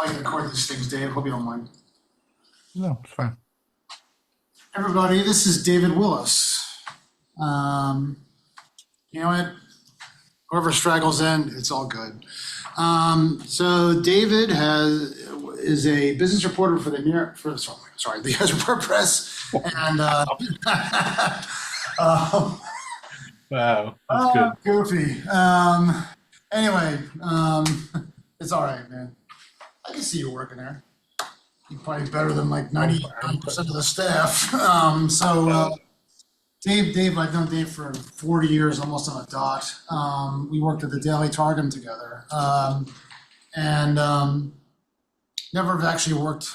I can record these things, Dave. Hope you don't mind. No, it's fine. Everybody, this is David Willis. Um, you know what? Whoever straggles in, it's all good. So David is a business reporter for the the Edinburgh Press, and um, Wow, that's good. goofy. Anyway, it's all right, man. I can see you working there. You're probably better than like 99% of the staff. Dave, I've known Dave for 40 years, almost on a dot. We worked at the Daily Targum together, and never have actually worked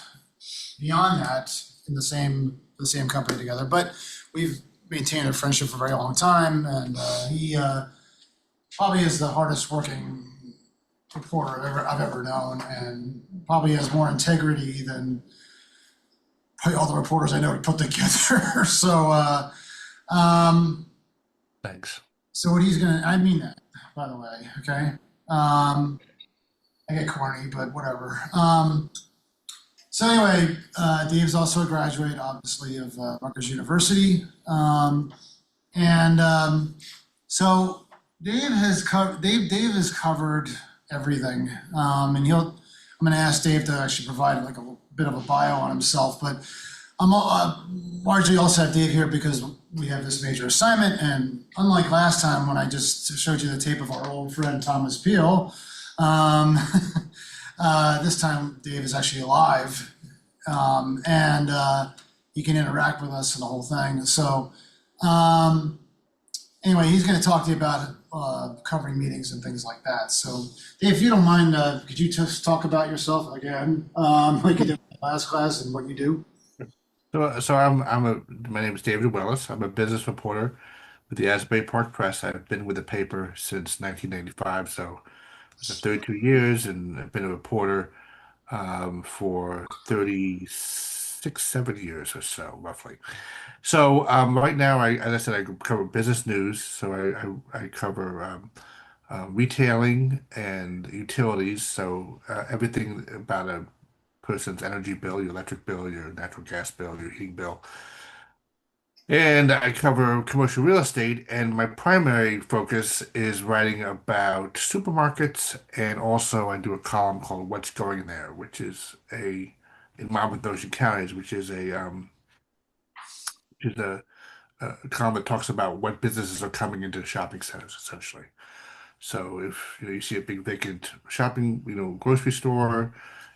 beyond that in the same company together. But we've maintained a friendship for a very long time, and he probably is the hardest working reporter I've ever known, and probably has more integrity than probably all the reporters I know to put together. Thanks. So what I mean that, by the way, okay? I get corny, but whatever. So anyway, Dave's also a graduate, obviously, of Rutgers University. So Dave has covered everything. And I'm going to ask Dave to actually provide like a bit of a bio on himself, but I'm largely also have Dave here because we have this major assignment, and unlike last time when I just showed you the tape of our old friend Thomas Peele, this time Dave is actually alive, and he can interact with us and the whole thing. So anyway, he's going to talk to you about covering meetings and things like that. So Dave, if you don't mind, could you just talk about yourself again, like you did in the last class, and what you do? My name is David Willis. I'm a business reporter with the Asbury Park Press. I've been with the paper since 1995, so it's 32 years, and I've been a reporter for 36, 7 years or so, roughly. So right now, as I said, I cover business news. So I cover retailing and utilities. So everything about a person's energy bill, your electric bill, your natural gas bill, your heating bill. And I cover commercial real estate, and my primary focus is writing about supermarkets, and also I do a column called What's Going There, which is in Monmouth, Ocean counties, which is a column that talks about what businesses are coming into shopping centers, essentially. So if you see a big vacant shopping, grocery store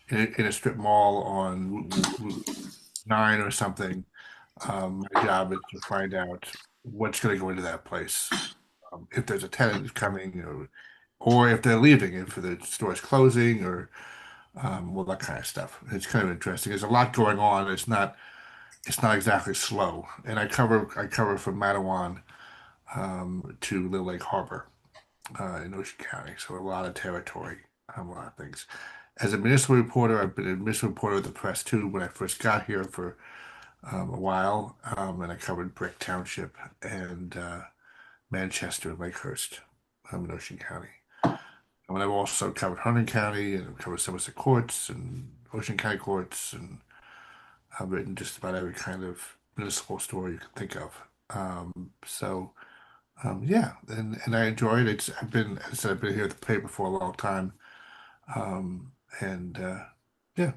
in a strip mall on Route 9 or something, my job is to find out what's going to go into that place. If there's a tenant who's coming, or if they're leaving, if the store is closing, or well, that kind of stuff. It's kind of interesting. There's a lot going on. It's not exactly slow. And I cover from Matawan to Little Lake Harbor in Ocean County. So a lot of territory, a lot of things. As a municipal reporter, I've been a municipal reporter of the press too when I first got here for a while, and I covered Brick Township and Manchester and Lakehurst in Ocean County. And I've also covered Hunterdon County, and I've covered Somerset Courts and Ocean County Courts, and I've written just about every kind of municipal story you can think of. Yeah, and I enjoy it. As I said, I've been here at the paper for a long time, and yeah.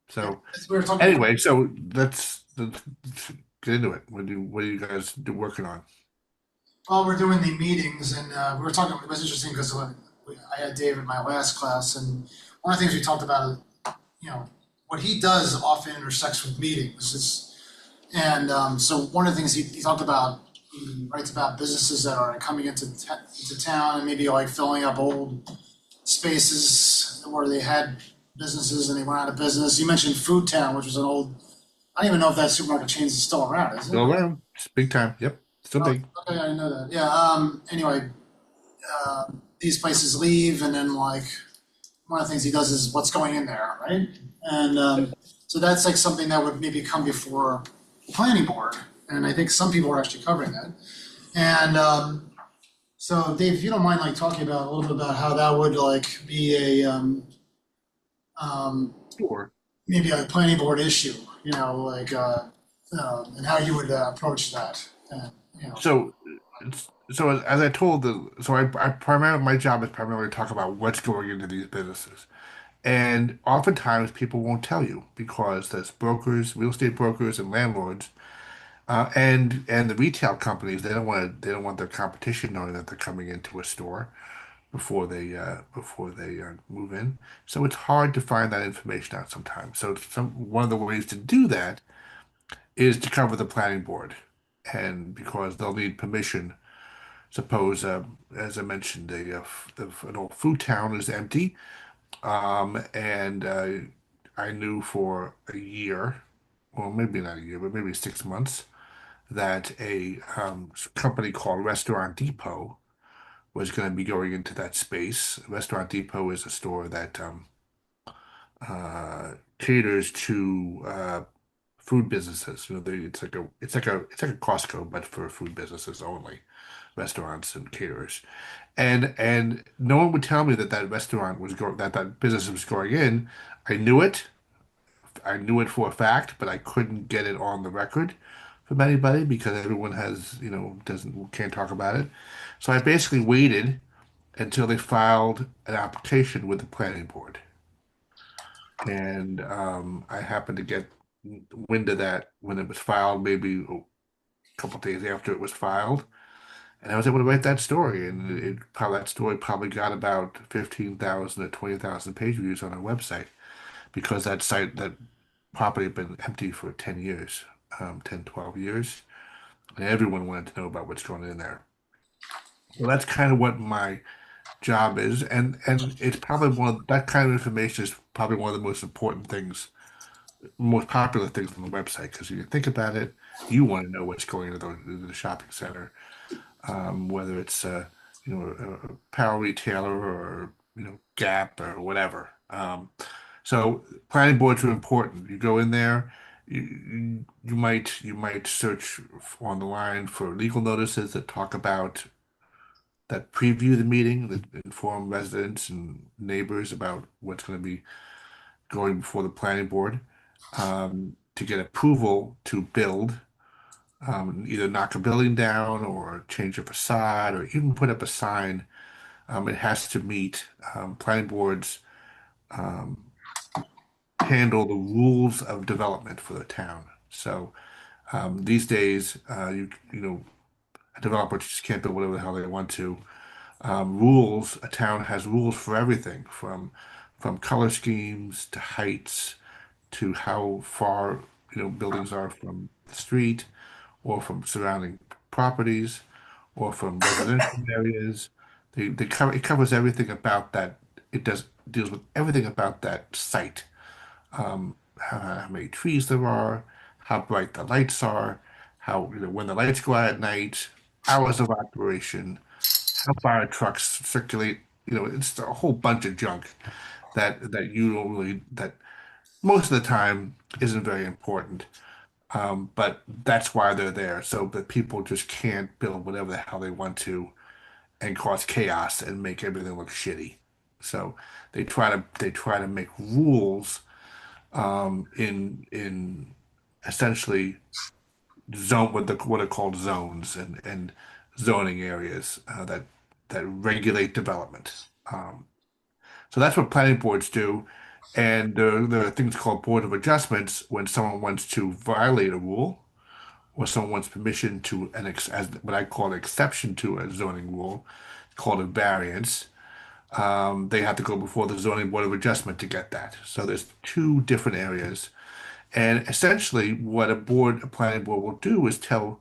So We were talking. anyway, so let's get into it. What are you guys working on? Well, we're doing the meetings, and we were talking. It was interesting because I had Dave in my last class, and one of the things we talked about, what he does often intersects with meetings. So one of the things he talked about, he writes about businesses that are coming into town and maybe like filling up old spaces where they had businesses and they went out of business. You mentioned Food Town, which was an old. I don't even know if that supermarket chain is still around, is it? Still around. It's big time. Yep. Still Oh, big. okay, I didn't know that. Yeah. Anyway, these places leave, and then like one of the things he does is what's going in there, right? And so that's like something that would maybe come before the planning board, and I think some people are actually covering that. And so, Dave, if you don't mind, like talking about a little bit about how that would like be um, Sure. maybe a planning board issue, and how you would approach that. And, you know, So, so as I told I primarily my job is primarily to talk about what's going into these businesses, and oftentimes people won't tell you because there's brokers, real estate brokers, and landlords, and the retail companies. They don't want their competition knowing that they're coming into a store before they move in. So it's hard to find that information out sometimes. So one of the ways to do that is to cover the planning board, and because they'll need permission. Suppose, as I mentioned, an old food town is empty, and I knew for a year, well, maybe not a year, but maybe 6 months, that a company called Restaurant Depot was going to be going into that space. Restaurant Depot is a store that caters to food businesses. It's like a Costco, but for food businesses only, restaurants and caterers. And no one would tell me that that business was going in. I knew it. I knew it for a fact, but I couldn't get it on the record from anybody because everyone has, doesn't can't talk about it. So I basically waited until they filed an application with the planning board. And I happened to get wind of that when it was filed, maybe a couple days after it was filed. And I was able to write that story. And that story probably got about 15,000 to 20,000 page views on our website because that property had been empty for 10 years, 10, 12 years. And everyone wanted to know about what's going in there. So that's kind of what my job is, and it's probably that kind of information is probably one of the most important things, most popular things on the website. Because if you think about it, you want to know what's going into the shopping center, whether it's a apparel retailer or Gap or whatever. So planning boards are important. You go in there. You might search on the line for legal notices that talk about that preview the meeting, that inform residents and neighbors about what's going to be going before the planning board, to get approval to build, either knock a building down or change a facade or even put up a sign. It has to meet planning boards um, handle the rules of development for the town. So these days, a developer just can't build whatever the hell they want to. A town has rules for everything from color schemes to heights to how far buildings are from the street or from surrounding properties or from residential areas. It covers everything about that. Deals with everything about that site. How many trees there are, how bright the lights are, how when the lights go out at night, hours of operation, how fire trucks circulate. It's a whole bunch of junk that you don't really that most of the time isn't very important. But that's why they're there, so that people just can't build whatever the hell they want to and cause chaos and make everything look shitty. So they try to make rules in essentially what are called zones and zoning areas that regulate development. Um, so that's what planning boards do. And there are things called board of adjustments when someone wants to violate a rule or someone wants permission to as what I call an exception to a zoning rule, called a variance. They have to go before the zoning board of adjustment to get that. So there's two different areas. And essentially, what a planning board will do is tell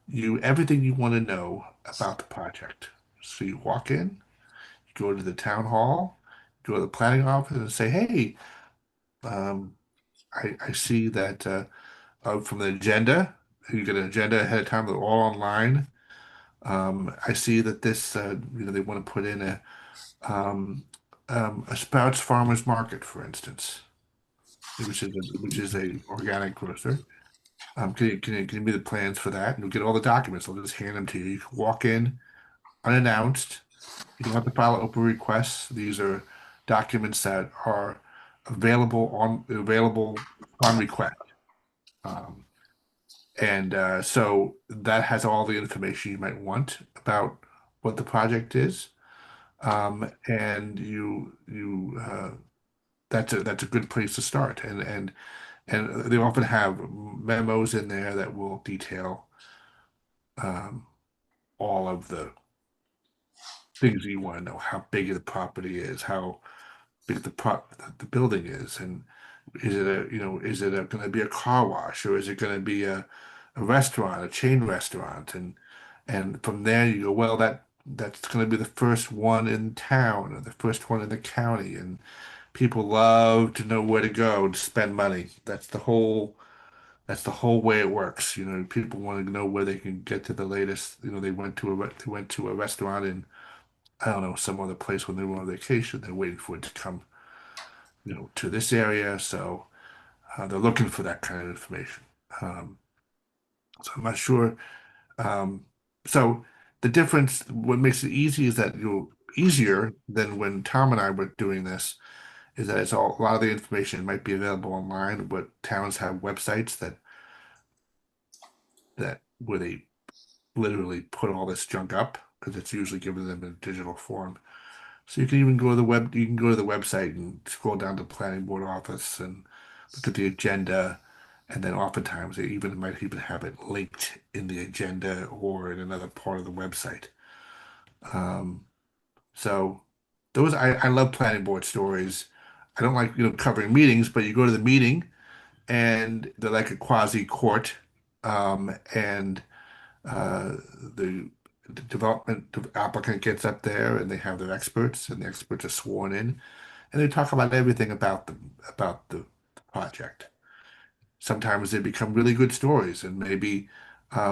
you everything you want to know about the project. So you walk in, you go to the town hall, go to the planning office and say, hey, um, I see that from the agenda, you get an agenda ahead of time, they're all online. I see that they want to put in a Sprouts Farmers Market, for instance, which is a organic grocer. Can you give me the plans for that? And you'll get all the documents. I'll just hand them to you. You can walk in unannounced. You don't have to file an open request. These are documents that are available on request. Um, and so that has all the information you might want about what the project is. And that's a good place to start. And they often have memos in there that will detail um, all of the things you want to know, how big the property is, how big the building is, and is it going to be a car wash, or is it going to be a restaurant, a chain restaurant, and from there you go, well, that's going to be the first one in town or the first one in the county, and people love to know where to go to spend money. That's the whole way it works. People want to know where they can get to the latest. They went to a restaurant in, I don't know, some other place when they were on vacation. They're waiting for it to come, to this area. So they're looking for that kind of information. Um, so I'm not sure. Um, so the difference, what makes it easy is that easier than when Tom and I were doing this, is that a lot of the information might be available online, but towns have websites that where they literally put all this junk up because it's usually given them in digital form. So you can even go to the web, you can go to the website and scroll down to the planning board office and look at the agenda. And then oftentimes they even might even have it linked in the agenda or in another part of the website. Um, so I love planning board stories. I don't like, covering meetings, but you go to the meeting and they're like a quasi court. And uh, the, the development applicant gets up there and they have their experts and the experts are sworn in and they talk about everything about the project. Sometimes they become really good stories and maybe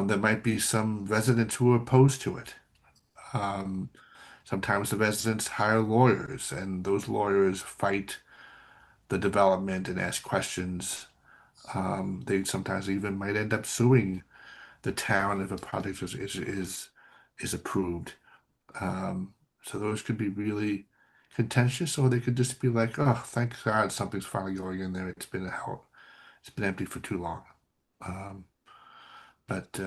there might be some residents who are opposed to it. Um, Sometimes the residents hire lawyers and those lawyers fight the development and ask questions. They sometimes even might end up suing the town if a project is approved. So those could be really contentious, or they could just be like, "Oh, thank God something's finally going in there. It's been empty for too long." Um, but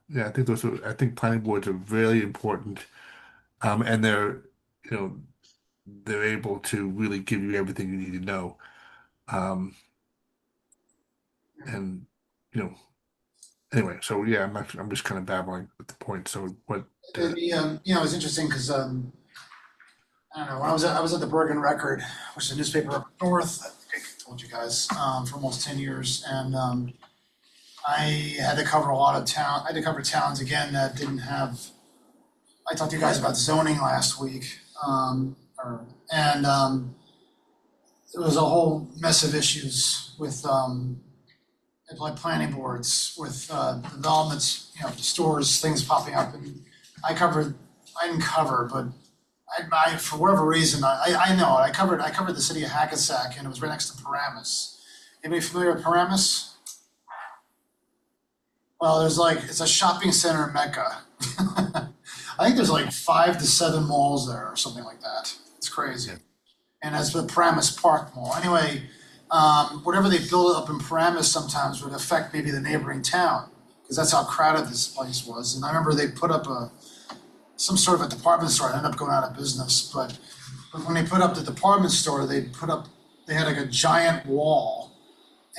yeah, I think planning boards are really important, and you know, they're able to really give you everything you need to know. Um, and you know, anyway, so yeah, I'm just kind of babbling at the point. So what? It's interesting because I don't know. When I was at the Bergen Record, which is a newspaper up north. I think I told you guys for almost 10 years, and I had to cover a lot of town. I had to cover towns again that didn't have. I talked to you guys about zoning last week, and it was a whole mess of issues with like planning boards, with developments, stores, things popping up, and I covered. I didn't cover, but for whatever reason, I know I covered the city of Hackensack, and it was right next to Paramus. Anybody familiar with Paramus? Well, it's a shopping center mecca. I think there's like 5 to 7 malls there or something like that. It's crazy. Yeah. And as the Paramus Park Mall. Anyway, whatever they build up in Paramus sometimes would affect maybe the neighboring town because that's how crowded this place was. And I remember they put up some sort of a department store. It ended up going out of business, but when they put up the department store, they had like a giant wall,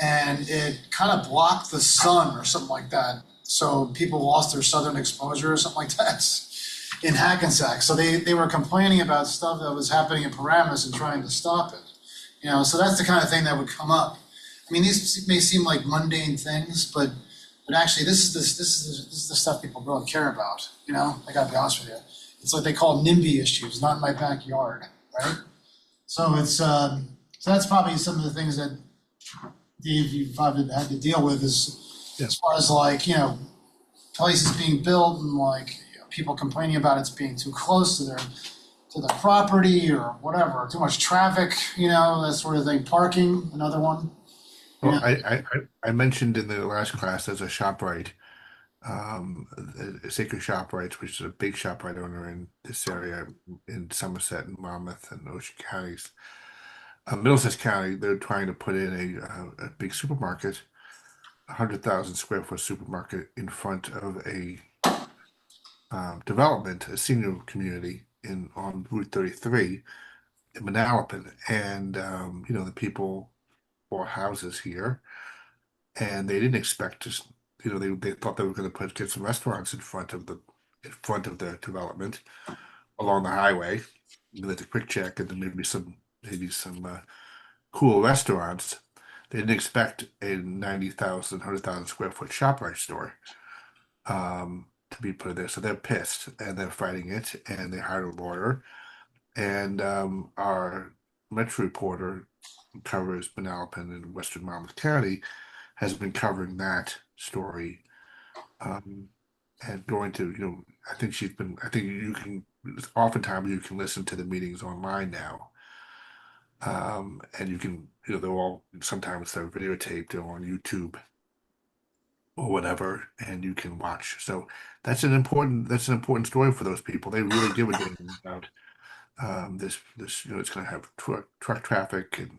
and it kind of blocked the sun or something like that. So people lost their southern exposure or something like that in Hackensack. So they were complaining about stuff that was happening in Paramus and trying to stop it. So that's the kind of thing that would come up. I mean, these may seem like mundane things, but actually, this is the stuff people really care about. I gotta be honest with you. It's like they call NIMBY issues, not in my backyard, right? So so that's probably some of the things that Dave, you've probably had to deal with is Yeah. as far as like places being built and like people complaining about it's being too close to the property or whatever, too much traffic, that sort of thing. Parking, another one. You Well, know, I mentioned in the last class as a ShopRite, Sacred ShopRites, which is a big ShopRite owner in this area in Somerset and Monmouth and Ocean counties. Middlesex County, they're trying to put in a big supermarket, 100,000 square foot supermarket in front of a development, a senior community in on Route 33 in Manalapan. And the people bought houses here, and they didn't expect to, they thought they were going to get some restaurants in front of the development along the highway. With a quick check, and then maybe some cool restaurants. They didn't expect a 90,000, 100,000 square foot ShopRite store to be put there. So they're pissed and they're fighting it, and they hired a lawyer. And our Metro reporter who covers Manalapan and Western Monmouth County has been covering that story, um, and going to, I think oftentimes you can listen to the meetings online now. And you can, they're all, sometimes they're videotaped or on YouTube or whatever, and you can watch. So that's an important story for those people. They really give a damn about this. It's going to have truck traffic and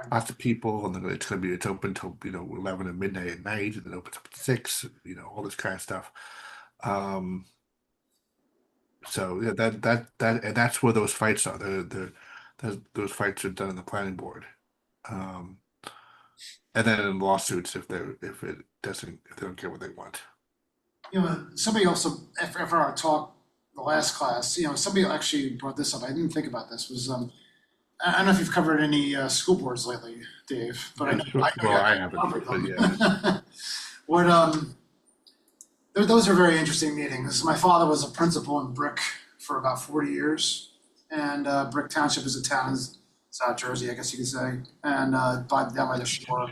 Right. lots of people, and then it's open till 11 at midnight at night, and then opens up at 6. All this kind of stuff. Um, so yeah, and that's where those fights are. Those fights are done in the planning board. Um, and then in lawsuits if they don't get what they want. Somebody also, after our talk, the last class, somebody actually brought this up. I didn't think about this. Was I don't know if you've covered any school boards lately, Dave, but Yeah, sure. I know Well, you I haven't, covered but yeah. them. What those are very interesting meetings. My father was a principal in Brick for about 40 years, and Brick Township is a town in South Jersey, I guess you could say, and down by the shore.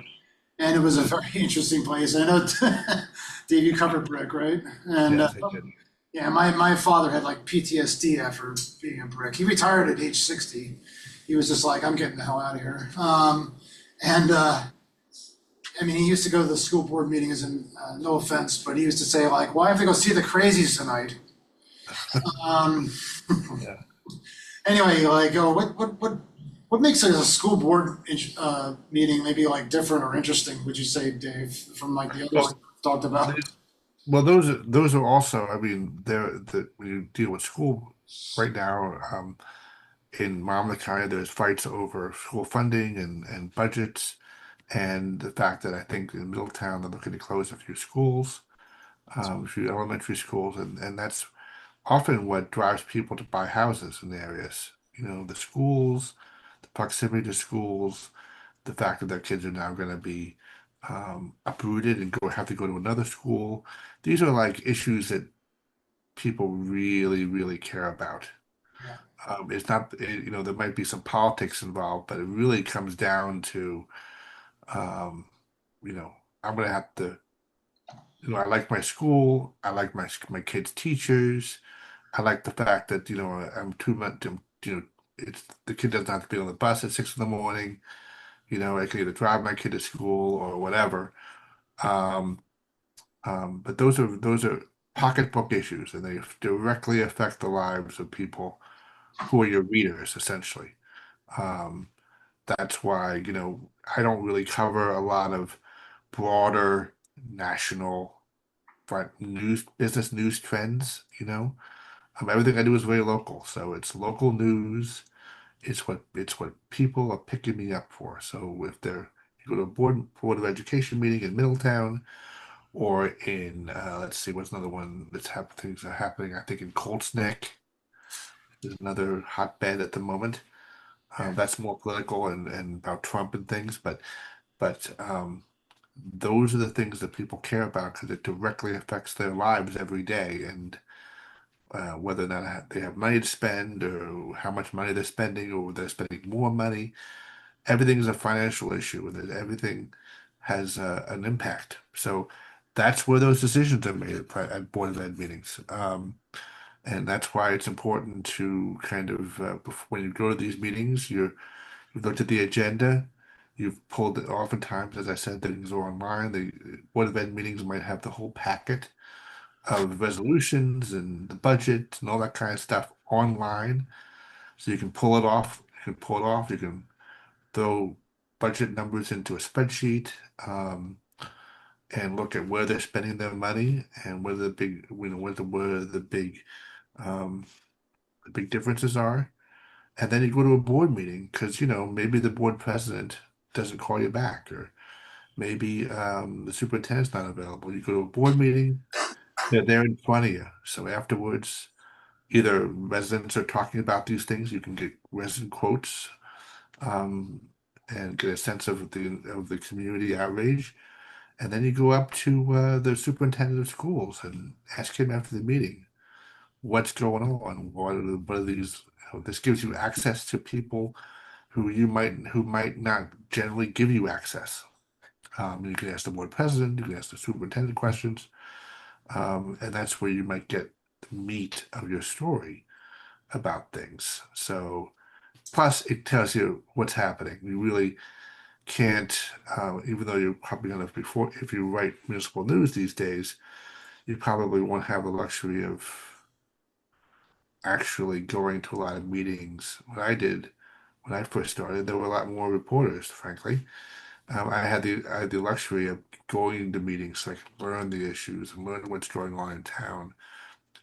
And it was a very interesting place. I know, Dave, you covered Brick, right? And Yes, I did. yeah, my father had like PTSD after being in Brick. He retired at age 60. He was just like, I'm getting the hell out of here. And I mean, he used to go to the school board meetings, and no offense, but he used to say like, "Why have to go see the crazies tonight?" Um, Yeah. anyway, like, what makes a school board meeting maybe like different or interesting? Would you say, Dave, from like the others Well, we've talked about? well, those are also. I mean, when you deal with school right now, in Monmouth County, there's fights over school funding and budgets, and the fact that I think in Middletown they're looking to close a few schools, a few elementary schools, and that's often what drives people to buy houses in the areas. The schools, the proximity to schools, the fact that their kids are now going to be uprooted and have to go to another school. These are like issues that people really, really care about. Yeah. It's not, there might be some politics involved, but it really comes down to, um, you know, I'm going to have to, I like my school, I like my kids' teachers, I like the fact that, I'm too much, it's the kid doesn't have to be on the bus at 6 in the morning. I can either drive my kid to school or whatever. Um, but those are pocketbook issues, and they directly affect the lives of people who are your readers, essentially. Um, that's why, I don't really cover a lot of broader national business news trends. Everything I do is very local, so it's local news. It's what people are picking me up for. So if you go to a board of education meeting in Middletown, or in let's see, what's another one things are happening. I think in Colts Neck is another hotbed at the moment. That's more political and about Trump and things, but those are the things that people care about because it directly affects their lives every day, and whether or not they have money to spend, or how much money they're spending, or they're spending more money. Everything is a financial issue, and everything has an impact. So that's where those decisions are made at Board of Ed meetings. And that's why it's important to kind of, when you go to these meetings, you've looked at the agenda, you've pulled it. Oftentimes, as I said, things are online. The Board of Ed meetings might have the whole packet of resolutions and the budget and all that kind of stuff online. So you can pull it off. You can pull it off. You can throw budget numbers into a spreadsheet, um, and look at where they're spending their money and where the big, where um, the big differences are. And then you go to a board meeting because, maybe the board president doesn't call you back, or maybe the superintendent's not available. You go to a board meeting, they're there in front of you. So afterwards, either residents are talking about these things, you can get resident quotes, um, and get a sense of the community outrage. And then you go up to the superintendent of schools and ask him after the meeting, what's going on? What are these? This gives you access to people who might not generally give you access. You can ask the board president, you can ask the superintendent questions, and that's where you might get the meat of your story about things. So, plus it tells you what's happening. You really can't, even though you're probably gonna before, if you write municipal news these days, you probably won't have the luxury of actually going to a lot of meetings. What I did when I first started, there were a lot more reporters, frankly. I had the luxury of going to meetings so I could learn the issues and learn what's going on in town.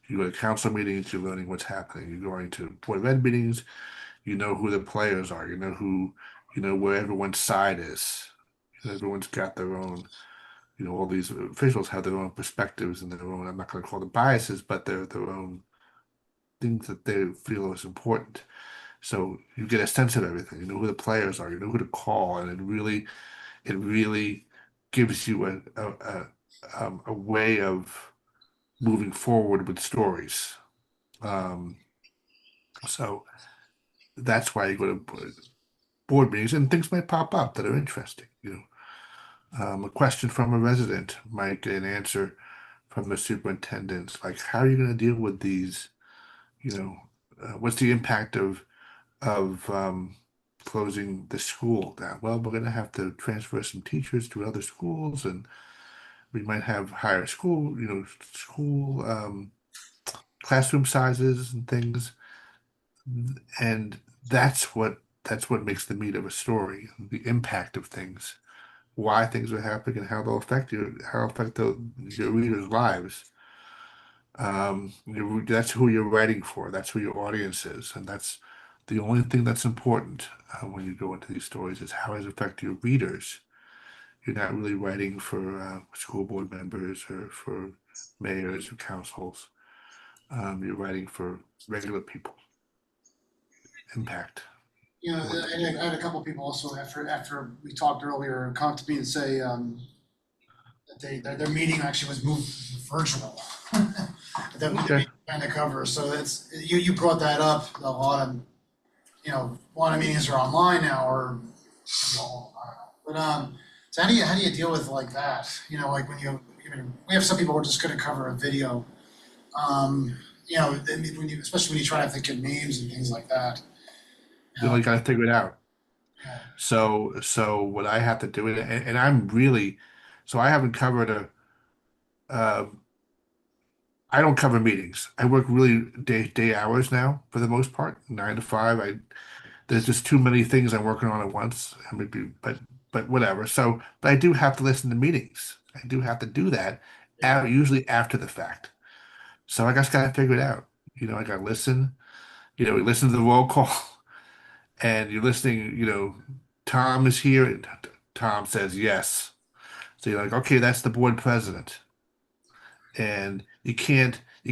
You go to council meetings, you're learning what's happening. You're going to Board of Ed meetings, you know who the players are, you know where everyone's side is. Everyone's got their own, all these officials have their own perspectives and their own, I'm not going to call them biases, but their own things that they feel is important. So you get a sense of everything. You know who the players are, you know who to call, and it really gives you a way of moving forward with stories. Um, so that's why you go to board meetings, and things might pop up that are interesting. A question from a resident might get an answer from the superintendent, like, how are you going to deal with these? You know, what's the impact of closing the school down? Well, we're going to have to transfer some teachers to other schools, and we might have higher school classroom sizes and things. And that's what makes the meat of a story, the impact of things, why things are happening, and how they'll affect you, how affect your readers' lives. That's who you're writing for. That's who your audience is, and that's the only thing that's important when you go into these stories is how does it affect your readers. You're not really writing for school board members or for mayors or councils. You're writing for regular people. Impact. What I had a couple people also after we talked earlier come to me and say that their meeting actually was moved virtual. That we Okay. kind of cover. So that's you brought that up a lot of a lot of meetings are online now or I don't know. But so how do you deal with like that? Like when we have some people who are just going to cover a video. Then especially when you try to think of names and things like that. You only got to figure it out. Yeah, So what I have to do, and I'm really, so I haven't covered uh, I don't cover meetings. I work really day hours now for the most part, 9 to 5. There's just too many things I'm working on at once. I mean, but whatever. But I do have to listen to meetings. I do have to do that, usually after the fact. So I just gotta figure it out. I gotta listen. We listen to the roll call, and you're listening. Tom is here, and Tom says yes. So you're like, okay, that's the board president, and you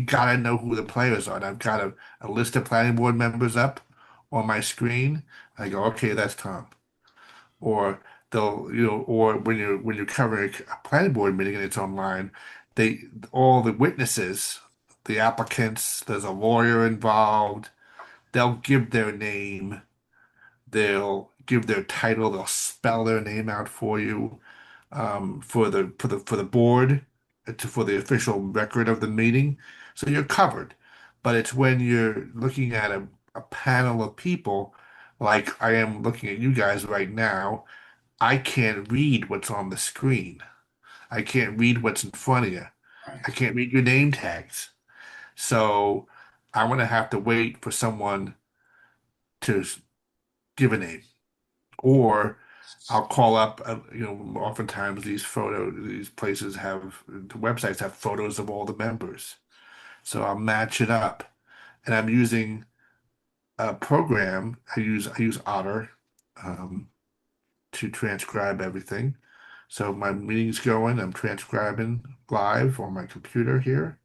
gotta know who the players are. And I've got a list of planning board members up on my screen. I go, okay, that's Tom. Or or when you're covering a planning board meeting and it's online, they all the witnesses, the applicants, there's a lawyer involved. They'll give their name, they'll give their title, they'll spell their name out for you, for the board, for the official record of the meeting. So you're covered. But it's when you're looking at a panel of people, like I am looking at you guys right now, I can't read what's on the screen. I can't read what's in front of you. right. I can't read your name tags. So I'm gonna have to wait for someone to give a name, Or I'll call up, oftentimes these places the websites have photos of all the members. So I'll match it up. And I'm using a program. I use Otter um, to transcribe everything. So my meeting's going, I'm transcribing live on my computer here,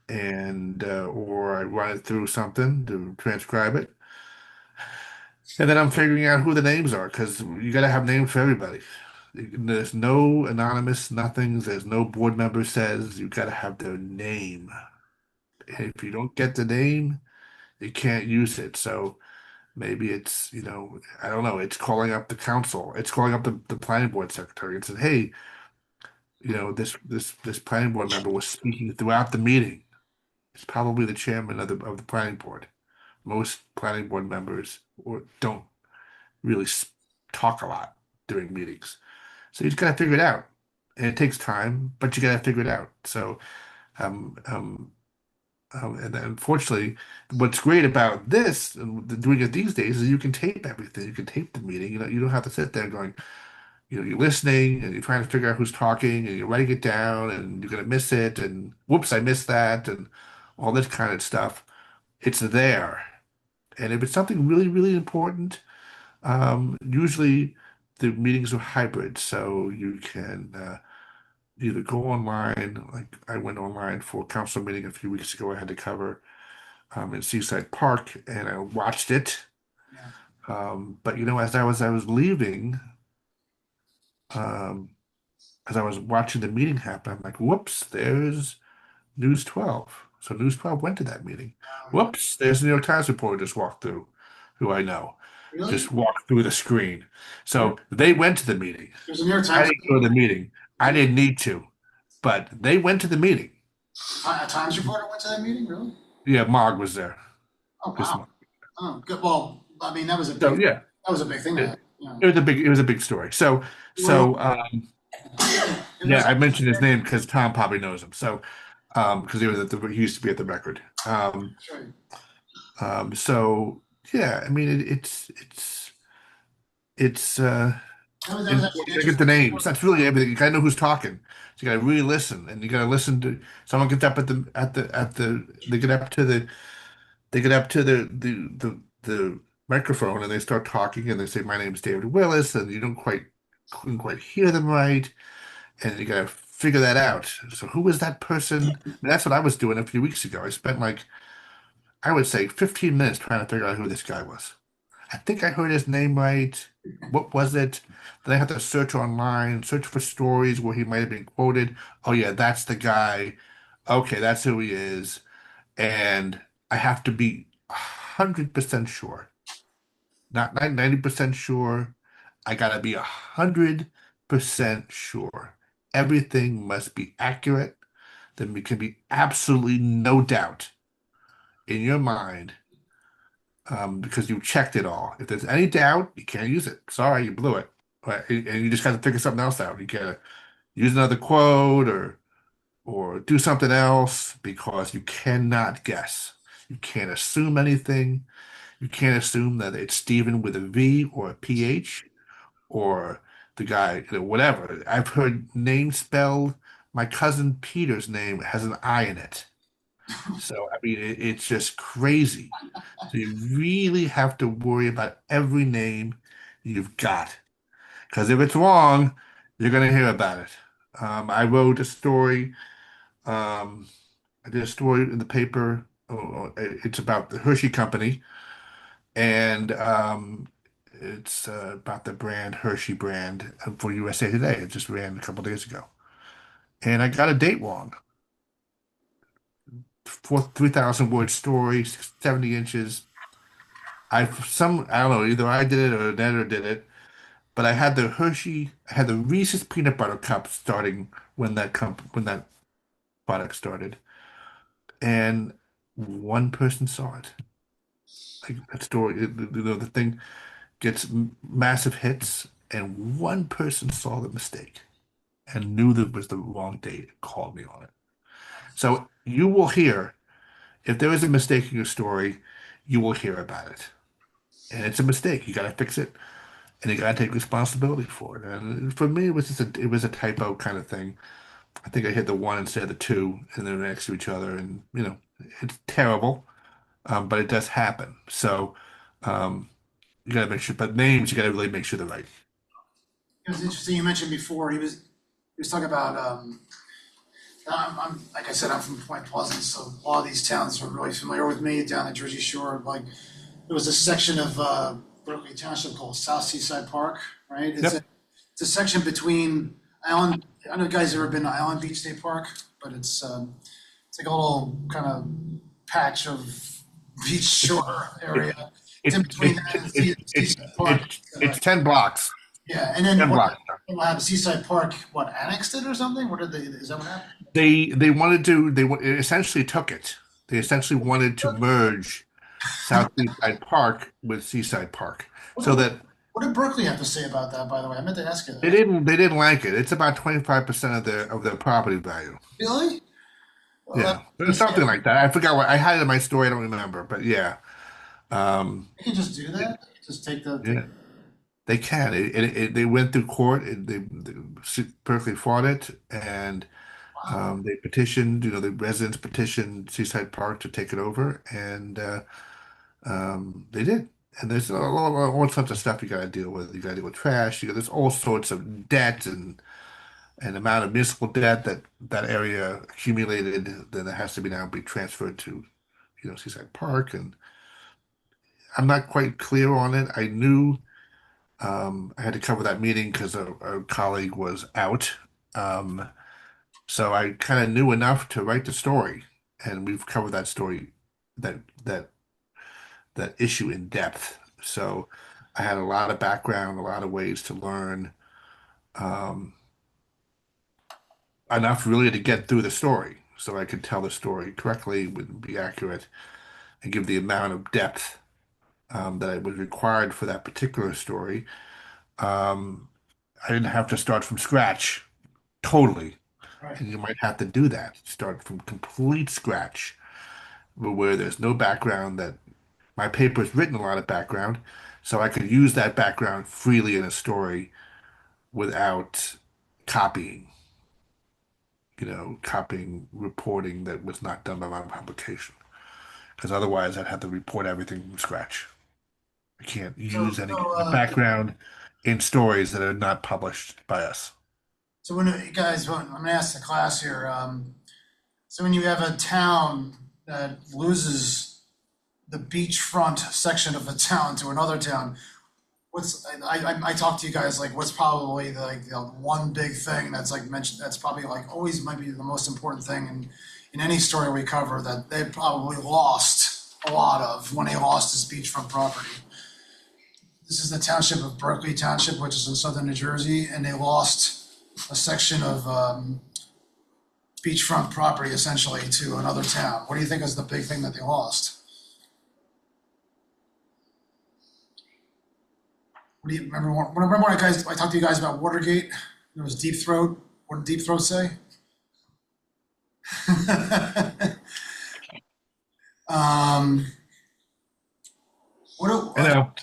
and or I run it through something to transcribe it. And then I'm figuring out who the names are because you got to have names for everybody. There's no anonymous nothings. There's no board member says. You got to have their name. If you don't get the name, you can't use it. So maybe it's, I don't know. It's calling up the council. It's calling up the planning board secretary and said, hey, this planning board member was speaking throughout the meeting. It's probably the chairman of the planning board. Most planning board members don't really talk a lot during meetings. So you just got to figure it out. And it takes time, but you got to figure it out. So, um, um, and then unfortunately, what's great about this and doing it these days is you can tape everything. You can tape the meeting. You don't have to sit there going, you're listening and you're trying to figure out who's talking and you're writing it down and you're going to miss it and whoops, I missed that and all this kind of stuff. It's there. And if it's something really, really important, usually the meetings are hybrid, so you can either go online, like I went online for a council meeting a few weeks ago. I had to cover in Seaside Park, and I watched it. Yeah. But as I was leaving, um, as I was watching the meeting happen, I'm like, whoops, there's News 12. So News 12 went to that meeting. Whoops, there's the New York Times reporter just walked through, who I know. Really? Just walked through the screen. There- So they went to the meeting. There's a New York I Times. didn't go to the meeting. I didn't need to, but they went to the meeting. A Times reporter went to that meeting, really? Yeah, Mog was there. Oh, This wow. month. Oh, good. Well, I mean, So yeah, that was a big thing. it, Yeah. it was a big story. So Well, so and yeah, there's, I mentioned his name because Tom probably knows him. So because he used to be at the record. that's right. So yeah, I mean it's That was important actually to get the interesting. names. That's really everything. You gotta know who's talking. So you gotta really listen, and you gotta listen to someone gets up at the they get up to the microphone and they start talking and they say, "My name is David Willis," and you don't quite couldn't quite hear them right, and you gotta figure that out. So who was that person? I mean, that's what I was doing a few weeks ago. I spent like I would say 15 minutes trying to figure out who this guy was. I think I heard his name right. What was it? Then I had to search online, search for stories where he might have been quoted. Oh yeah, that's the guy. Okay, that's who he is. And I have to be 100% sure, not 90% sure. I gotta be 100% sure. Everything must be accurate. There can be absolutely no doubt in your mind because you checked it all. If there's any doubt, you can't use it. Sorry, you blew it. Right? And you just got to figure something else out. You gotta use another quote or do something else because you cannot guess. You can't assume anything. You can't assume that it's Stephen with a V or a PH or the guy, whatever. I've heard names spelled. My cousin Peter's name has an I in it. So, I mean, it's just crazy. So you really have to worry about every name you've got. Because if it's wrong, you're going to hear about it. I wrote a story. Um, I did a story in the paper. It's about the Hershey Company, and it's about the brand Hershey brand for USA Today. It just ran a couple days ago, and I got a date wrong. 3,000 word story, 70 inches. I don't know, either I did it or an editor did it, but I had the Reese's peanut butter cup starting when that product started, and one person saw it. Like that story, the thing gets massive hits, and one person saw the mistake and knew that it was the wrong date and called me on it. So you will hear if there is a mistake in your story, you will hear about it, and it's a mistake. You got to fix it. and you gotta take responsibility for it. And for me, it was a typo kind of thing. I think I hit the one instead of the two, and they're next to each other, and it's terrible, but it does happen. So you gotta make sure, but names you gotta really make sure they're right. It was interesting, you mentioned before, he was talking about, I'm like I said, I'm from Point Pleasant, so a lot of these towns are really familiar with me down the Jersey Shore. Like, there was a section of Berkeley Township called South Seaside Park, right? Yep. It's a section between Island. I don't know if you guys ever been to Island Beach State Park, but it's like a little kind of patch of beach shore area. It's It, in it, between that and it, it, Seaside Park. it's 10 blocks. Yeah, and then 10 blocks. what happened? Seaside Park, what, annexed it or something? What did they? Is that what happened? They wanted to essentially took it. They essentially wanted to merge South Seaside Park with Seaside Park, What so did, that what did Berkeley have to say about that? By the way, I meant to ask you they that. didn't like it. It's about 25% of their property value. Really? Well, Yeah, but it's that's something like that. I forgot what I had it in my story. I don't remember, but yeah, um, you can just do that. Just take the. yeah, they can. They went through court. Berkeley fought it, and Wow. they petitioned. The residents petitioned Seaside Park to take it over, and they did. And there's all sorts of stuff you got to deal with. You got to deal with trash. There's all sorts of debt and amount of municipal debt that area accumulated. Then it has to be now be transferred to Seaside Park, and I'm not quite clear on it. I knew I had to cover that meeting because a colleague was out, um, so I kind of knew enough to write the story, and we've covered that story, that that that issue in depth. So I had a lot of background, a lot of ways to learn, um, enough really to get through the story, so I could tell the story correctly, would be accurate, and give the amount of depth that was required for that particular story. Um, I didn't have to start from scratch totally, Right. and you might have to do that, start from complete scratch, where there's no background. That my paper's written a lot of background, so I could use that background freely in a story without copying, copying reporting that was not done by my publication. Because otherwise, I'd have to report everything from scratch. I can't So use any so background in stories that are not published by us. so when you guys, I'm gonna ask the class here. So when you have a town that loses the beachfront section of the town to another town, I talk to you guys like what's probably the one big thing that's like mentioned that's probably like always might be the most important thing in any story we cover that they probably lost a lot of when they lost this beachfront property. This is the township of Berkeley Township, which is in southern New Jersey, and they lost a section of beachfront property essentially to another town. What do you think is the big thing that they lost? What do you remember? Remember when I talked to you guys about Watergate? It was Deep Throat. What did Deep Throat say? um, You what know,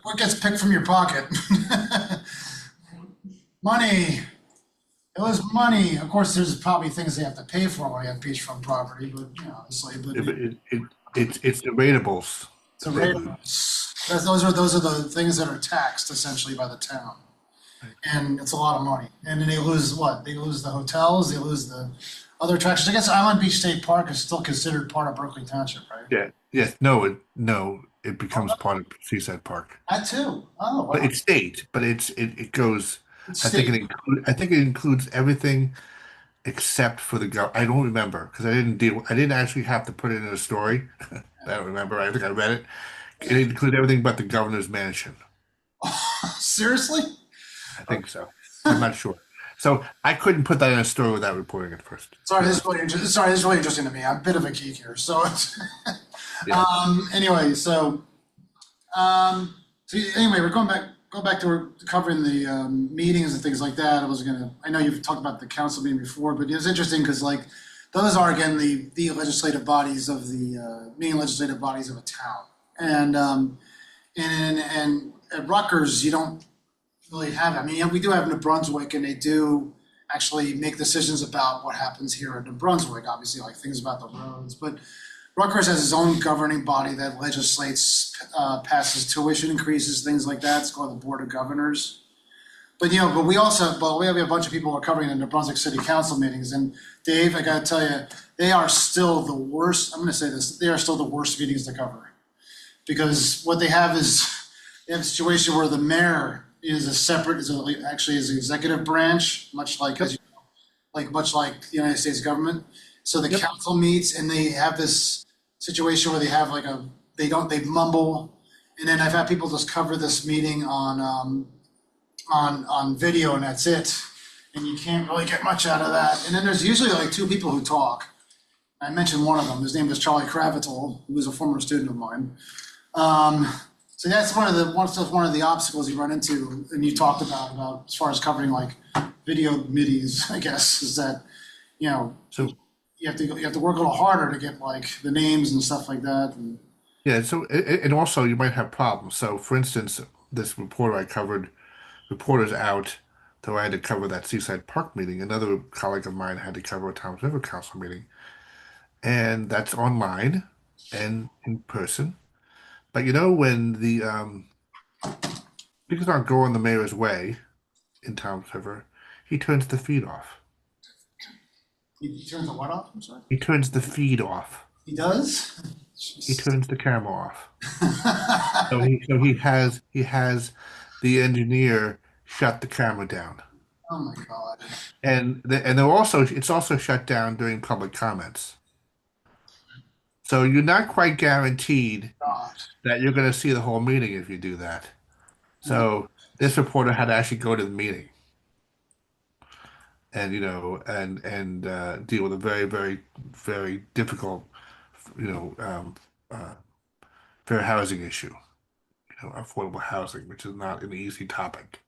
what gets picked from your pocket? Money. It was money. Of course, there's probably things they have to pay for when you have beachfront property, but obviously, but it's the rateables it's a that they rate. lose. Those are the things that are taxed essentially by the town, and it's a lot of money. And then they lose what? They lose the hotels. They lose the other attractions. I guess Island Beach State Park is still considered part of Berkeley Township, right? Yeah. Yes. No. It becomes part of Seaside Park, That too. Oh but wow. it's state. But it goes. It's I think state. I think it includes everything except for the gov. I don't remember because I didn't deal. I didn't actually have to put it in a story. I don't remember. I think I read it. It included everything but the governor's mansion. Seriously? I think so. I'm not sure. So I couldn't put that in a story without reporting it first, to Sorry, be this is honest. really interesting. Sorry, this is really interesting to me. I'm a bit of a geek here. So, Yeah. anyway, anyway, we're going back to covering the meetings and things like that. I know you've talked about the council meeting before, but it was interesting because like those are again the legislative bodies of the main legislative bodies of a town, and at Rutgers, you don't really have it. I mean, yeah, we do have New Brunswick, and they do actually make decisions about what happens here at New Brunswick, obviously, like things about the roads. But Rutgers has its own governing body that legislates, passes tuition increases, things like that. It's called the Board of Governors. But but we have a bunch of people who are covering the New Brunswick City Council meetings, and Dave, I gotta tell you, they are still the worst. I'm gonna say this: they are still the worst meetings to cover because what they have is they have a situation where the mayor is a separate, actually is an executive branch, much like Yep. much like the United States government. So the Yep. council meets and they have this situation where they have they mumble, and then I've had people just cover this meeting on video and that's it, and you can't really get much out of that. And then there's usually like two people who talk. I mentioned one of them. His name is Charlie Kravital, who was a former student of mine. Um, so that's one of the obstacles you run into, and you talked about as far as covering like video middies, I guess, is that you know So you have to work a little harder to get like the names and stuff like that. And yeah, and also you might have problems. So for instance, this reporter I covered, reporters out, so I had to cover that Seaside Park meeting. Another colleague of mine had to cover a Toms River Council meeting, and that's online and in person. But when the things aren't going the mayor's way in Toms River, he turns the feed off. he turns the what off? I'm sorry. He turns the feed off. He does. He Jeez. turns the camera off. So he has the engineer shut the camera down. Oh my God. And it's also shut down during public comments. So you're not quite guaranteed God. that you're going to see the whole meeting if you do that. Yeah. So this reporter had to actually go to the meeting and deal with a very, very, very difficult, you know, uh, fair housing issue, affordable housing, which is not an easy topic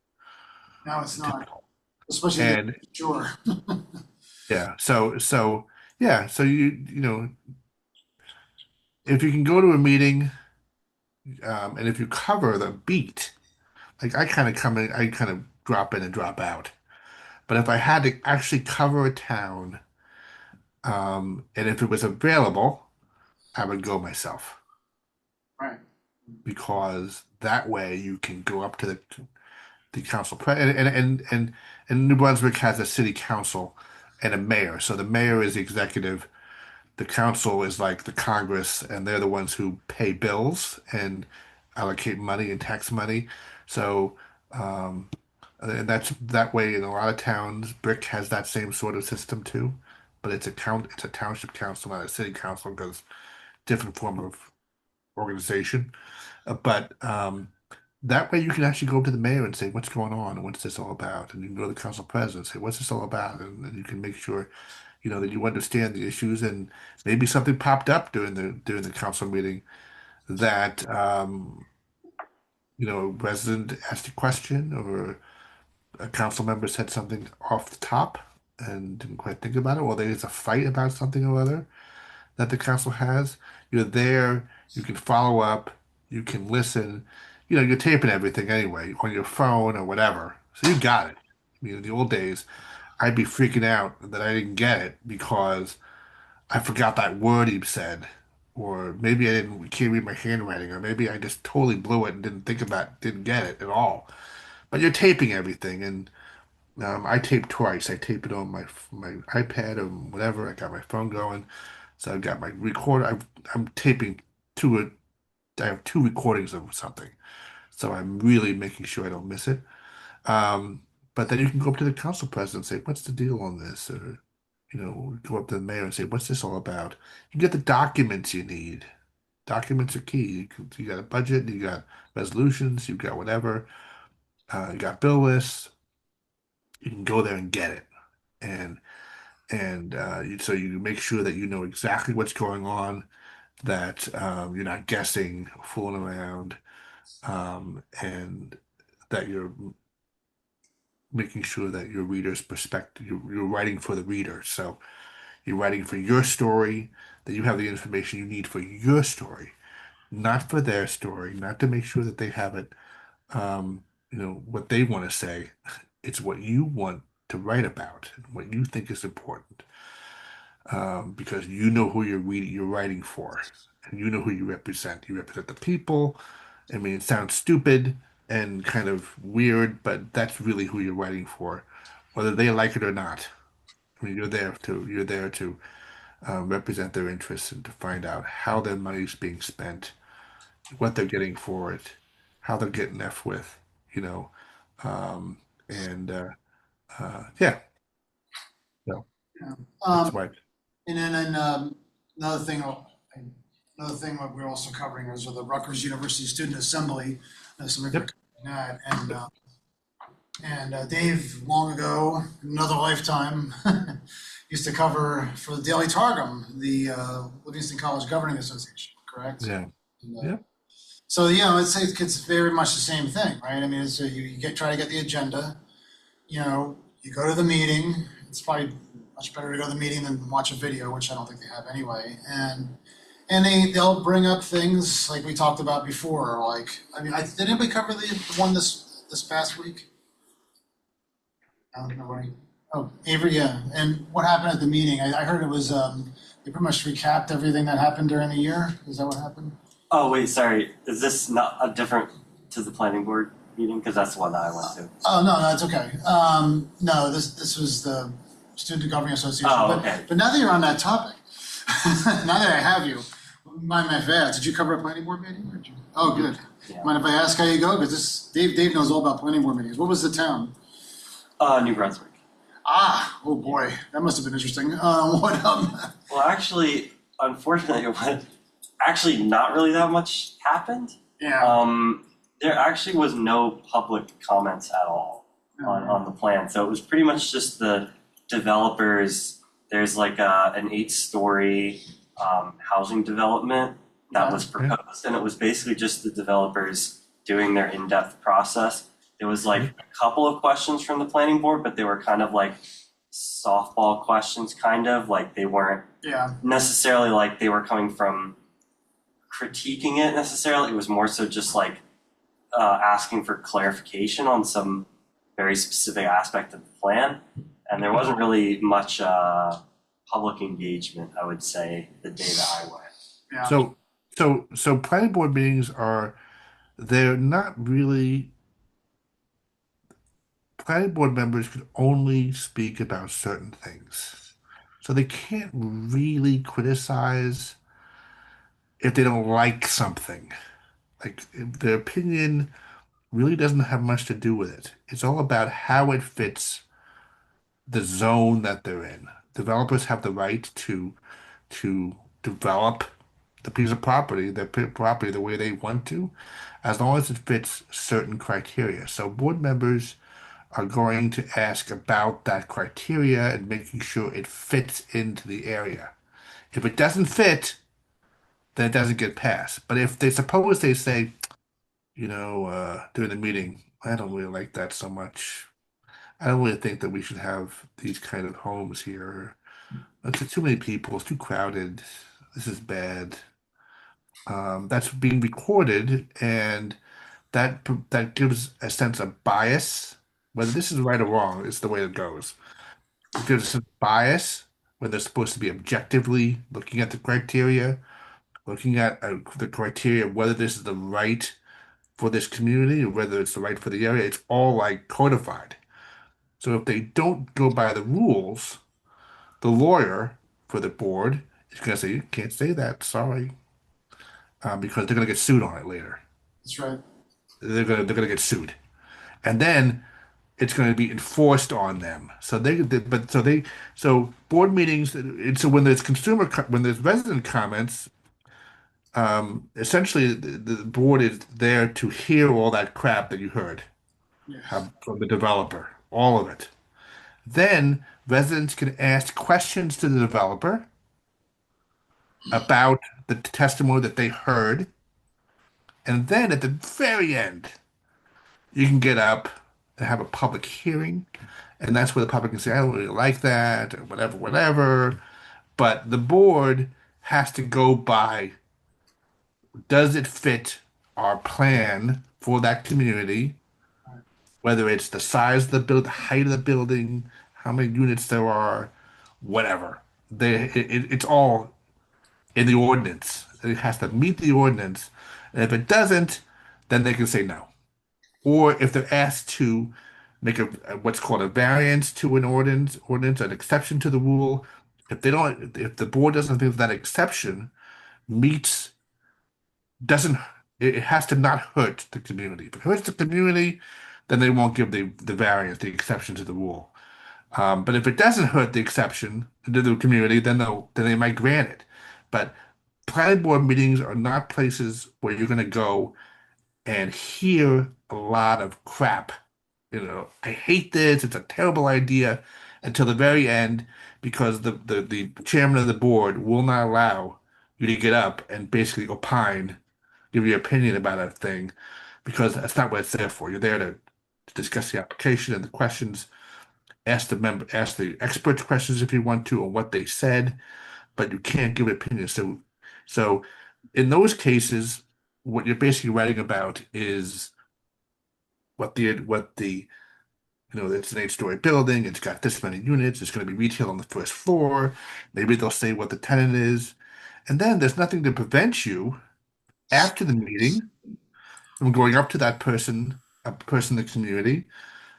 No, it's to not. solve. Especially And sure. yeah, so if you can go to a meeting, and if you cover the beat, like I kind of come in, I kind of drop in and drop out. But if I had to actually cover a town, and if it was available, I would go myself Right. because that way you can go up to the council pre and New Brunswick has a city council and a mayor. So the mayor is the executive. The council is like the Congress, and they're the ones who pay bills and allocate money and tax money. So, um, and that's that way in a lot of towns. Brick has that same sort of system too, but it's a township council, not a city council, because different form of organization. But that way you can actually go up to the mayor and say, "What's going on? And what's this all about?" And you can go to the council president and say, "What's this all about?" And you can make sure that you understand the issues, and maybe something popped up during the council meeting that a resident asked a question or a council member said something off the top and didn't quite think about it, or there's a fight about something or other that the council has. You're there, you can follow up, you can listen. You're taping everything anyway on your phone or whatever, so you got it. In the old days, I'd be freaking out that I didn't get it because I forgot that word he said, or maybe I can't read my handwriting, or maybe I just totally blew it and didn't get it at all. But you're taping everything, and I tape twice. I tape it on my iPad or whatever. I got my phone going, so I've got my recorder. I'm taping two. I have two recordings of something, so I'm really making sure I don't miss it. But then you can go up to the council president and say, "What's the deal on this?" Or go up to the mayor and say, "What's this all about?" You get the documents you need. Documents are key. You got a budget, you got resolutions, you got whatever, you got bill lists. You can go there and get it, and so you make sure that you know exactly what's going on, that you're not guessing, fooling around, and that you're making sure that your reader's perspective, you're writing for the reader. So you're writing for your story, that you have the information you need for your story, not for their story, not to make sure that they have it what they want to say. It's what you want to write about and what you think is important, because you know who you're writing for, and you know who you represent. You represent the people. I mean, it sounds stupid and kind of weird, but that's really who you're writing for, whether they like it or not. I mean, you're there to represent their interests and to find out how their money's being spent, what they're getting for it, how they're getting F with, you know, and yeah, so Yeah. that's why. And then another thing, another thing what we're also covering is with the Rutgers University Student Assembly. Something we're Yep. covering that, and Dave, long ago, another lifetime, used to cover for the Daily Targum, the Livingston College Governing Association, correct? Yeah. And, Yep. so it's very much the same thing, right? I mean, you get try to get the agenda. You go to the meeting. It's probably much better to go to the meeting than watch a video, which I don't think they have anyway. And they'll bring up things like we talked about before. Like, I mean, did anybody cover the one this past week? No, nobody. Oh, Avery, yeah. And what happened at the meeting? I heard it was they pretty much recapped everything that happened during the year. Is that what happened? Oh wait, sorry. Is this not a different to the planning board meeting? Because that's the one that I went to. Oh no, no, it's okay. No, this was the Student Governing Association. Oh, But okay. but now that you're on that topic, now that I have you, mind my fast. Did you cover a planning board meeting? Or did you? Oh, good. Yeah. Mind if I ask how you go? Because Dave knows all about planning board meetings. What was the town? New Brunswick. Ah, oh boy, that must have been interesting. What Well, actually, unfortunately, actually not really that much happened. Yeah. There actually was no public comments at all on the plan. So it was pretty much just the developers. There's like an 8-story housing development that was Yeah. proposed, and it was basically just the developers doing their in-depth process. There was like a couple of questions from the planning board, but they were kind of like softball questions, kind of like they weren't Yeah. necessarily like they were coming from critiquing it necessarily. It was more so just like asking for clarification on some very specific aspect of the plan, and there wasn't really much public engagement, I would say, the day that I went. Yeah. So planning board meetings they're not really, planning board members can only speak about certain things. So they can't really criticize if they don't like something. Like if their opinion really doesn't have much to do with it. It's all about how it fits the zone that they're in. Developers have the right to develop the piece of property, property the way they want to, as long as it fits certain criteria. So board members are going to ask about that criteria and making sure it fits into the area. If it doesn't fit, then it doesn't get passed. But if they say, during the meeting, I don't really like that so much. I don't really think that we should have these kind of homes here. It's too many people. It's too crowded. This is bad. That's being recorded, and that gives a sense of bias. Whether this is right or wrong, it's the way it goes. It gives a sense of bias when they're supposed to be objectively looking at the criteria, looking at the criteria, whether this is the right for this community or whether it's the right for the area. It's all like codified. So if they don't go by the rules, the lawyer for the board is going to say, you can't say that, sorry, because they're going to get sued on it later. That's right. They're going to get sued. And then it's going to be enforced on them. So board meetings, and so when when there's resident comments, essentially the board is there to hear all that crap that you heard Yes. from the developer, all of it. Then residents can ask questions to the developer about the testimony that they heard. And then at the very end, you can get up and have a public hearing. And that's where the public can say, I don't really like that, or whatever, whatever. But the board has to go by, does it fit our plan for that community, whether it's the size of the build, the height of the building, how many units there are, whatever. It's all in the ordinance. It has to meet the ordinance. And if it doesn't, then they can say no. Or if they're asked to make a what's called a variance to an ordinance, an exception to the rule, if the board doesn't think that exception meets, doesn't, it has to not hurt the community. If it hurts the community, then they won't give the variance, the exception to the rule. But if it doesn't hurt the exception to the community, then they might grant it. But planning board meetings are not places where you're going to go and hear a lot of crap. I hate this. It's a terrible idea until the very end because the chairman of the board will not allow you to get up and basically opine, give your opinion about a thing because that's not what it's there for. You're there to discuss the application and the questions, ask the experts questions if you want to on what they said, but you can't give opinions. So in those cases, what you're basically writing about is what the it's an eight-story building. It's got this many units. It's going to be retail on the first floor. Maybe they'll say what the tenant is, and then there's nothing to prevent you after the meeting from going up to that person, a person in the community,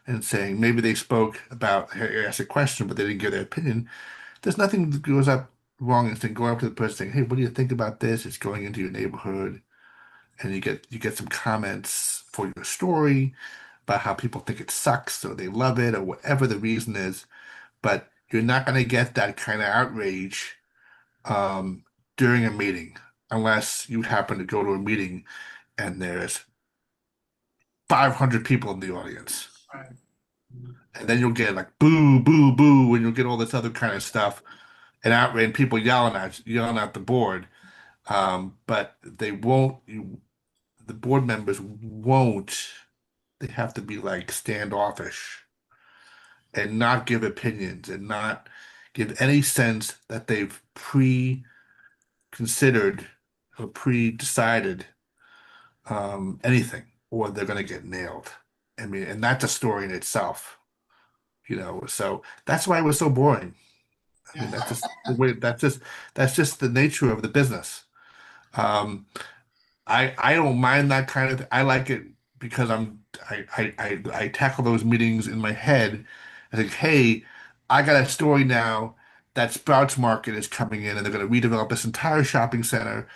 and saying maybe they spoke about, hey, asked a question, but they didn't give their opinion. There's nothing that goes up wrong and saying going up to the person saying, hey, what do you think about this? It's going into your neighborhood, and you get some comments for your story about how people think it sucks or they love it or whatever the reason is. But you're not going to get that kind of outrage um, during a meeting unless you happen to go to a meeting and there's 500 people in the audience. Right. And then you'll get like boo, boo, boo, and you'll get all this other kind of stuff and outrage and people yelling at the board. But they won't, the board members won't, they have to be like standoffish and not give opinions and not give any sense that they've pre-considered or pre-decided anything or they're going to get nailed. I mean, and that's a story in itself. So that's why it was so boring. I mean, that's just the way, that's just the nature of the business. Um, I don't mind that kind of. I like it because I tackle those meetings in my head. I think, hey, I got a story now that Sprouts Market is coming in and they're going to redevelop this entire shopping center,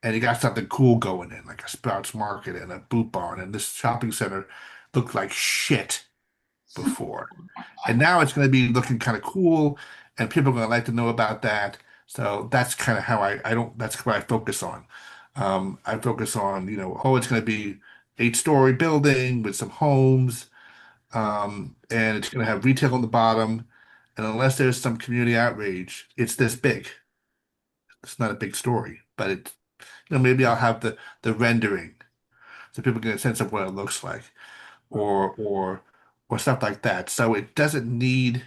and you got something cool going in, like a Sprouts Market and a Boot Barn, and this shopping center looked like shit before. And now it's going to be looking kind of cool, and people are going to like to know about that. So that's kind of how I don't, that's what I focus on. I focus on, oh, it's going to be eight-story building with some homes, and it's going to have retail on the bottom. And unless there's some community outrage, it's this big. It's not a big story, but maybe I'll have the rendering so people get a sense of what it looks like, or stuff like that. So it doesn't need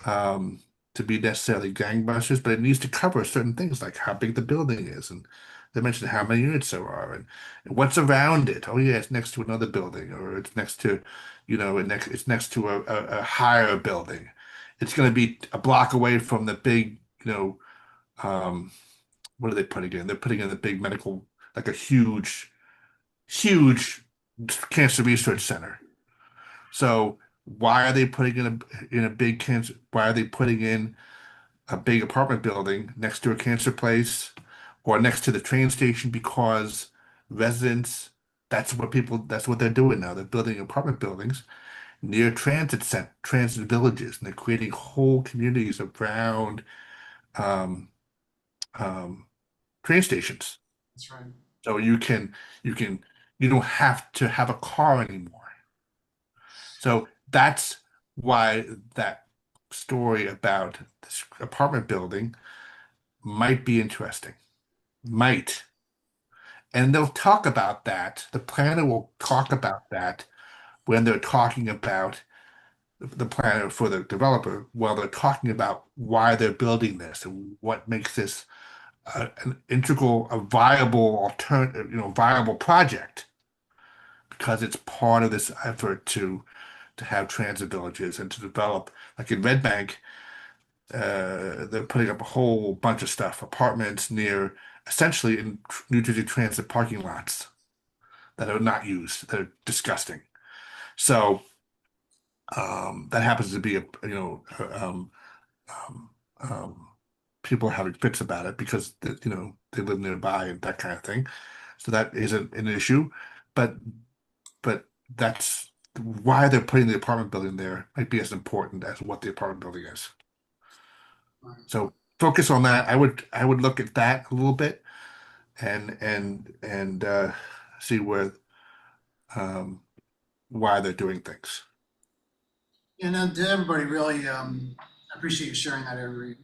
um, to be necessarily gangbusters, but it needs to cover certain things like how big the building is, and they mentioned how many units there are, and what's around it. Oh yeah, it's next to another building, or it's next to, it's next to a higher building. It's going to be a block away from the big, um, what are they putting in? They're putting in the big medical, like a huge, huge cancer research center. So why are they putting in a big cancer? Why are they putting in a big apartment building next to a cancer place or next to the train station? Because residents, that's what they're doing now. They're building apartment buildings near transit villages, and they're creating whole communities around um, um, train stations. That's right. So you don't have to have a car anymore. So that's why that story about this apartment building might be interesting. Might. And they'll talk about that. The planner will talk about that when they're talking about the planner for the developer, while they're talking about why they're building this and what makes this an integral, a viable alternative, viable project. because it's part of this effort to have transit villages and to develop, like in Red Bank, they're putting up a whole bunch of stuff, apartments near essentially in New Jersey Transit parking lots that are not used, that are disgusting. So that happens to be um, um, people are having fits about it because they live nearby and that kind of thing. So that is an issue, but but that's why they're putting the apartment building there might be as important as what the apartment building is. So focus on that. I would look at that a little bit and see where um, why they're doing things. To everybody, really, I appreciate you sharing that, everybody.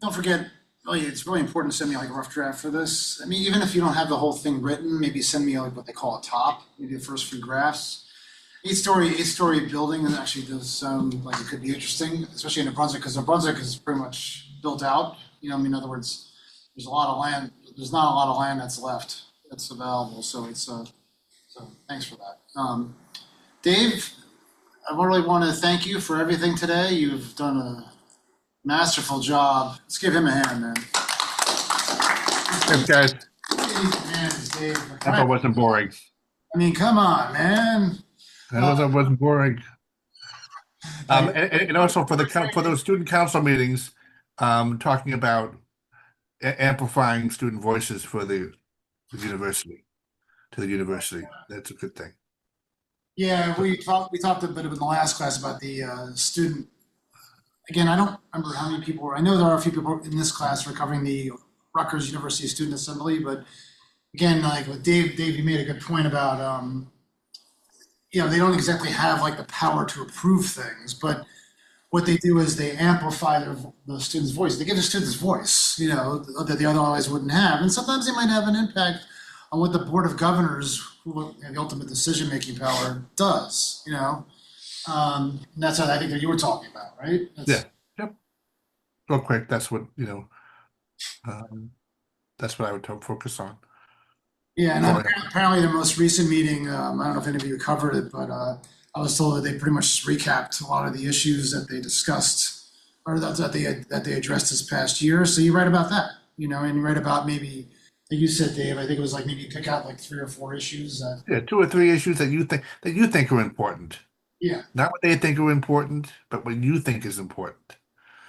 Don't forget, really, it's really important to send me like a rough draft for this. I mean, even if you don't have the whole thing written, maybe send me like what they call a top, maybe the first few graphs. Eight-story building actually does sound like it could be interesting, especially in New Brunswick, because New Brunswick is pretty much built out. I mean, in other words, there's a lot of land. There's not a lot of land that's left that's available. So so thanks for that. Dave, I really want to thank you for everything today. You've done a masterful job. Let's give him a hand, man. Thanks, guys. Man, Dave. I hope it wasn't boring. I mean, come on, man. I hope it wasn't boring. And also for those student council meetings, talking about amplifying student voices for the university, to the university. That's a good thing. Yeah, we talked a bit in the last class about the student. Again, I don't remember how many people were. I know there are a few people in this class who are covering the Rutgers University Student Assembly, but again, like with Dave, you made a good point about they don't exactly have like the power to approve things, but what they do is they amplify the student's voice. They give the student's voice, that they otherwise wouldn't have, and sometimes they might have an impact on what the Board of Governors, who have the ultimate decision-making power, does. And that's what I think that you were talking about, right? Yeah. Yep. Real quick, that's what that's what I would focus on. Yeah, and apparently the most recent meeting, I don't know if any of you covered it, but I was told that they pretty much recapped a lot of the issues that they discussed or that they addressed this past year. So you're right about that, and you're right about maybe, like you said, Dave, I think it was like maybe pick out like 3 or 4 issues. Yeah, 2 or 3 issues that you think are important. Yeah. Not what they think are important, but what you think is important.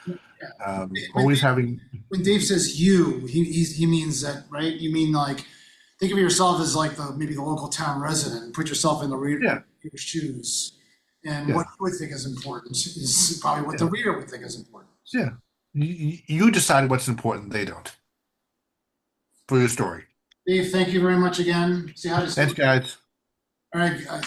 Yeah. Always having. When Dave says you, he means that, right? You mean like, think of yourself as like maybe the local town resident, and put yourself in the reader's shoes. And what you would think is important is probably what the reader would think is important. Yeah. You decide what's important, they don't. For your story. Dave, thank you very much again. See how to Thanks, guys. All right, guys.